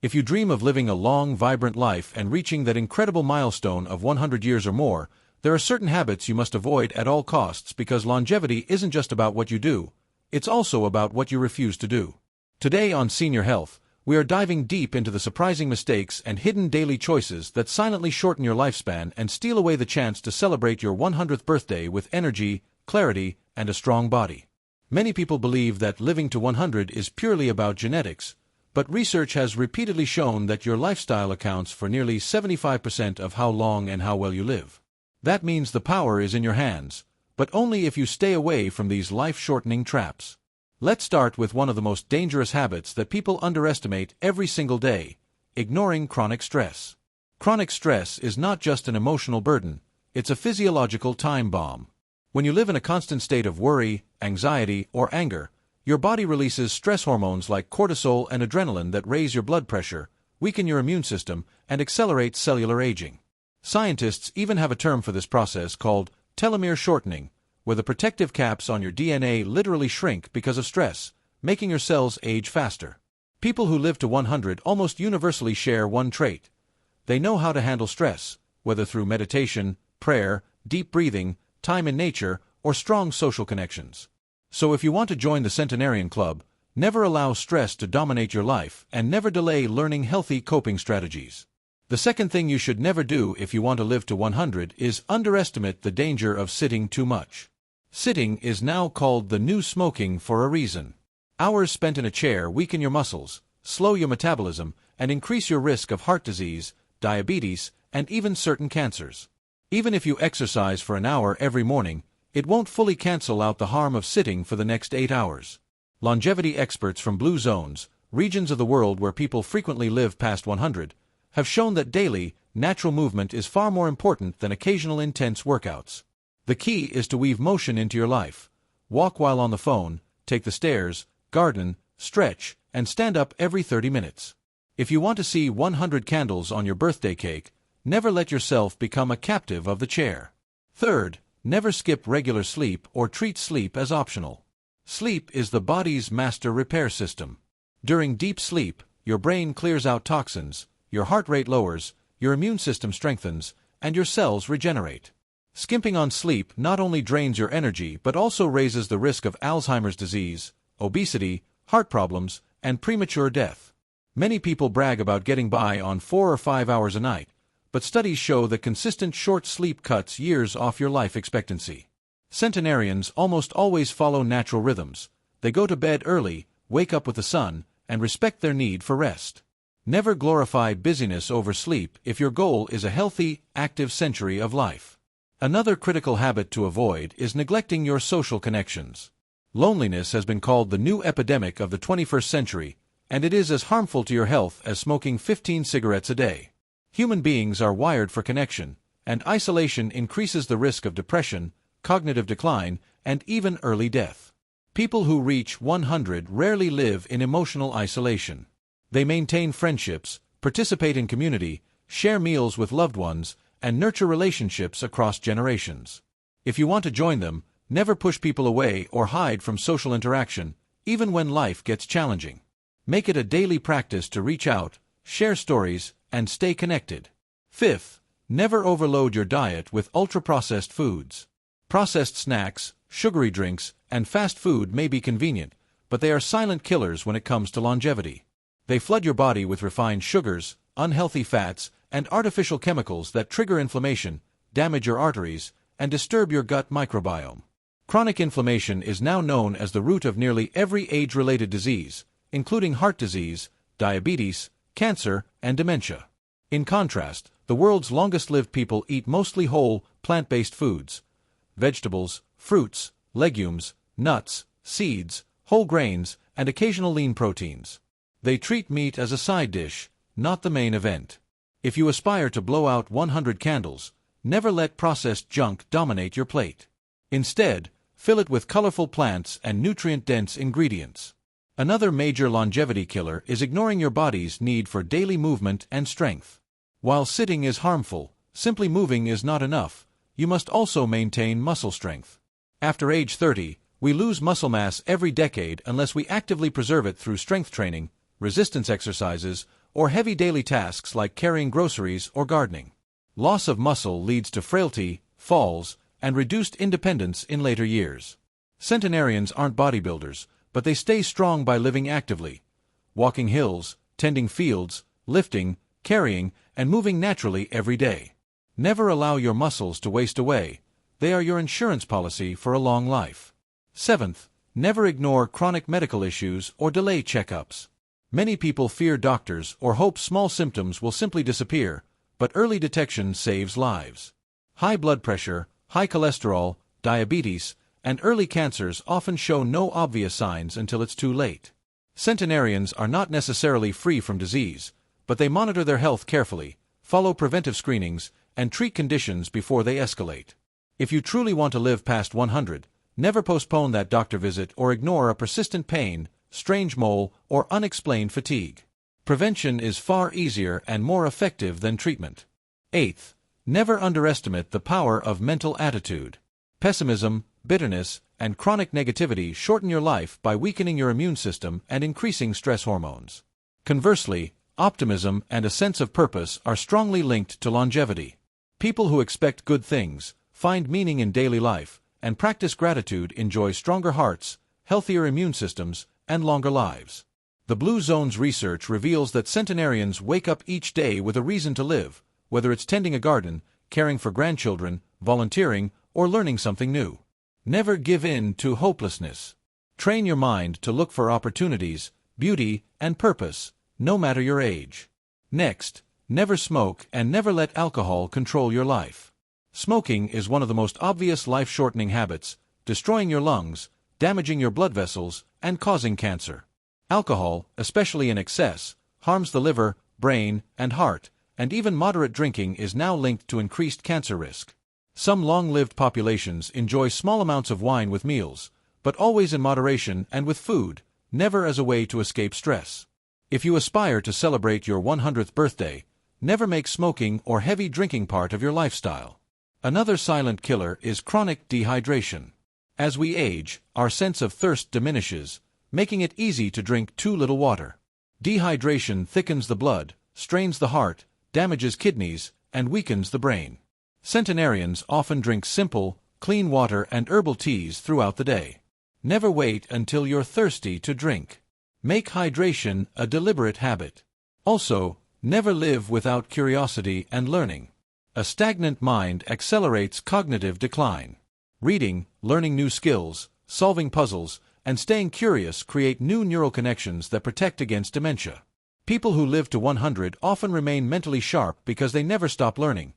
If you dream of living a long, vibrant life and reaching that incredible milestone of 100 years or more, there are certain habits you must avoid at all costs because longevity isn't just about what you do, it's also about what you refuse to do. Today on Senior Health, we are diving deep into the surprising mistakes and hidden daily choices that silently shorten your lifespan and steal away the chance to celebrate your 100th birthday with energy, clarity, and a strong body. Many people believe that living to 100 is purely about genetics, but research has repeatedly shown that your lifestyle accounts for nearly 75% of how long and how well you live. That means the power is in your hands, but only if you stay away from these life-shortening traps. Let's start with one of the most dangerous habits that people underestimate every single day: ignoring chronic stress. Chronic stress is not just an emotional burden, it's a physiological time bomb. When you live in a constant state of worry, anxiety, or anger, your body releases stress hormones like cortisol and adrenaline that raise your blood pressure, weaken your immune system, and accelerate cellular aging. Scientists even have a term for this process called telomere shortening, where the protective caps on your DNA literally shrink because of stress, making your cells age faster. People who live to 100 almost universally share one trait. They know how to handle stress, whether through meditation, prayer, deep breathing, time in nature, or strong social connections. So if you want to join the Centenarian Club, never allow stress to dominate your life and never delay learning healthy coping strategies. The second thing you should never do if you want to live to 100 is underestimate the danger of sitting too much. Sitting is now called the new smoking for a reason. Hours spent in a chair weaken your muscles, slow your metabolism, and increase your risk of heart disease, diabetes, and even certain cancers. Even if you exercise for an hour every morning, it won't fully cancel out the harm of sitting for the next 8 hours. Longevity experts from blue zones, regions of the world where people frequently live past 100, have shown that daily, natural movement is far more important than occasional intense workouts. The key is to weave motion into your life. Walk while on the phone, take the stairs, garden, stretch, and stand up every 30 minutes. If you want to see 100 candles on your birthday cake, never let yourself become a captive of the chair. Third, never skip regular sleep or treat sleep as optional. Sleep is the body's master repair system. During deep sleep, your brain clears out toxins, your heart rate lowers, your immune system strengthens, and your cells regenerate. Skimping on sleep not only drains your energy but also raises the risk of Alzheimer's disease, obesity, heart problems, and premature death. Many people brag about getting by on 4 or 5 hours a night, but studies show that consistent short sleep cuts years off your life expectancy. Centenarians almost always follow natural rhythms. They go to bed early, wake up with the sun, and respect their need for rest. Never glorify busyness over sleep if your goal is a healthy, active century of life. Another critical habit to avoid is neglecting your social connections. Loneliness has been called the new epidemic of the 21st century, and it is as harmful to your health as smoking 15 cigarettes a day. Human beings are wired for connection, and isolation increases the risk of depression, cognitive decline, and even early death. People who reach 100 rarely live in emotional isolation. They maintain friendships, participate in community, share meals with loved ones, and nurture relationships across generations. If you want to join them, never push people away or hide from social interaction, even when life gets challenging. Make it a daily practice to reach out, share stories, and stay connected. Fifth, never overload your diet with ultra-processed foods. Processed snacks, sugary drinks, and fast food may be convenient, but they are silent killers when it comes to longevity. They flood your body with refined sugars, unhealthy fats, and artificial chemicals that trigger inflammation, damage your arteries, and disturb your gut microbiome. Chronic inflammation is now known as the root of nearly every age-related disease, including heart disease, diabetes, cancer, and dementia. In contrast, the world's longest-lived people eat mostly whole, plant-based foods: vegetables, fruits, legumes, nuts, seeds, whole grains, and occasional lean proteins. They treat meat as a side dish, not the main event. If you aspire to blow out 100 candles, never let processed junk dominate your plate. Instead, fill it with colorful plants and nutrient-dense ingredients. Another major longevity killer is ignoring your body's need for daily movement and strength. While sitting is harmful, simply moving is not enough. You must also maintain muscle strength. After age 30, we lose muscle mass every decade unless we actively preserve it through strength training, resistance exercises, or heavy daily tasks like carrying groceries or gardening. Loss of muscle leads to frailty, falls, and reduced independence in later years. Centenarians aren't bodybuilders, but they stay strong by living actively, walking hills, tending fields, lifting, carrying, and moving naturally every day. Never allow your muscles to waste away. They are your insurance policy for a long life. 7th, never ignore chronic medical issues or delay checkups. Many people fear doctors or hope small symptoms will simply disappear, but early detection saves lives. High blood pressure, high cholesterol, diabetes, and early cancers often show no obvious signs until it's too late. Centenarians are not necessarily free from disease, but they monitor their health carefully, follow preventive screenings, and treat conditions before they escalate. If you truly want to live past 100, never postpone that doctor visit or ignore a persistent pain, strange mole, or unexplained fatigue. Prevention is far easier and more effective than treatment. 8th, never underestimate the power of mental attitude. Pessimism, bitterness, and chronic negativity shorten your life by weakening your immune system and increasing stress hormones. Conversely, optimism and a sense of purpose are strongly linked to longevity. People who expect good things, find meaning in daily life, and practice gratitude enjoy stronger hearts, healthier immune systems, and longer lives. The Blue Zone's research reveals that centenarians wake up each day with a reason to live, whether it's tending a garden, caring for grandchildren, volunteering, or learning something new. Never give in to hopelessness. Train your mind to look for opportunities, beauty, and purpose, no matter your age. Next, never smoke and never let alcohol control your life. Smoking is one of the most obvious life-shortening habits, destroying your lungs, damaging your blood vessels, and causing cancer. Alcohol, especially in excess, harms the liver, brain, and heart, and even moderate drinking is now linked to increased cancer risk. Some long-lived populations enjoy small amounts of wine with meals, but always in moderation and with food, never as a way to escape stress. If you aspire to celebrate your 100th birthday, never make smoking or heavy drinking part of your lifestyle. Another silent killer is chronic dehydration. As we age, our sense of thirst diminishes, making it easy to drink too little water. Dehydration thickens the blood, strains the heart, damages kidneys, and weakens the brain. Centenarians often drink simple, clean water and herbal teas throughout the day. Never wait until you're thirsty to drink. Make hydration a deliberate habit. Also, never live without curiosity and learning. A stagnant mind accelerates cognitive decline. Reading, learning new skills, solving puzzles, and staying curious create new neural connections that protect against dementia. People who live to 100 often remain mentally sharp because they never stop learning,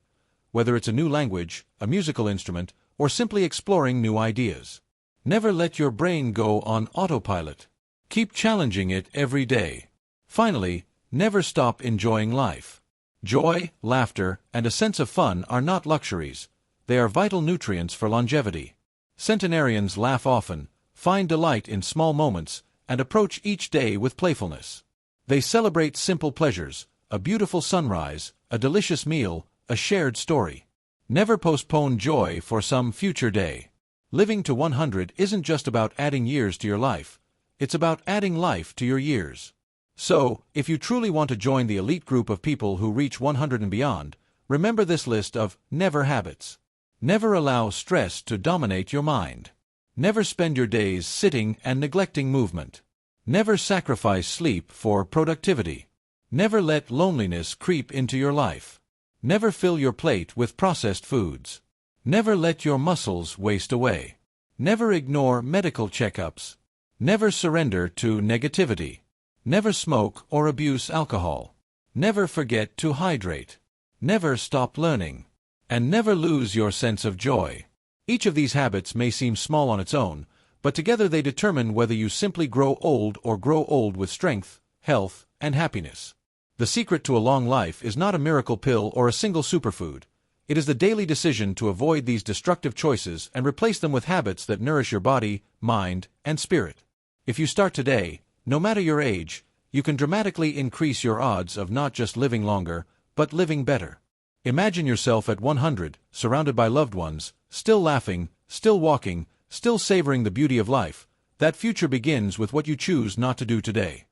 whether it's a new language, a musical instrument, or simply exploring new ideas. Never let your brain go on autopilot. Keep challenging it every day. Finally, never stop enjoying life. Joy, laughter, and a sense of fun are not luxuries. They are vital nutrients for longevity. Centenarians laugh often, find delight in small moments, and approach each day with playfulness. They celebrate simple pleasures, a beautiful sunrise, a delicious meal, a shared story. Never postpone joy for some future day. Living to 100 isn't just about adding years to your life, it's about adding life to your years. So, if you truly want to join the elite group of people who reach 100 and beyond, remember this list of never habits. Never allow stress to dominate your mind. Never spend your days sitting and neglecting movement. Never sacrifice sleep for productivity. Never let loneliness creep into your life. Never fill your plate with processed foods. Never let your muscles waste away. Never ignore medical checkups. Never surrender to negativity. Never smoke or abuse alcohol. Never forget to hydrate. Never stop learning. And never lose your sense of joy. Each of these habits may seem small on its own, but together they determine whether you simply grow old or grow old with strength, health, and happiness. The secret to a long life is not a miracle pill or a single superfood. It is the daily decision to avoid these destructive choices and replace them with habits that nourish your body, mind, and spirit. If you start today, no matter your age, you can dramatically increase your odds of not just living longer, but living better. Imagine yourself at 100, surrounded by loved ones, still laughing, still walking, still savoring the beauty of life. That future begins with what you choose not to do today.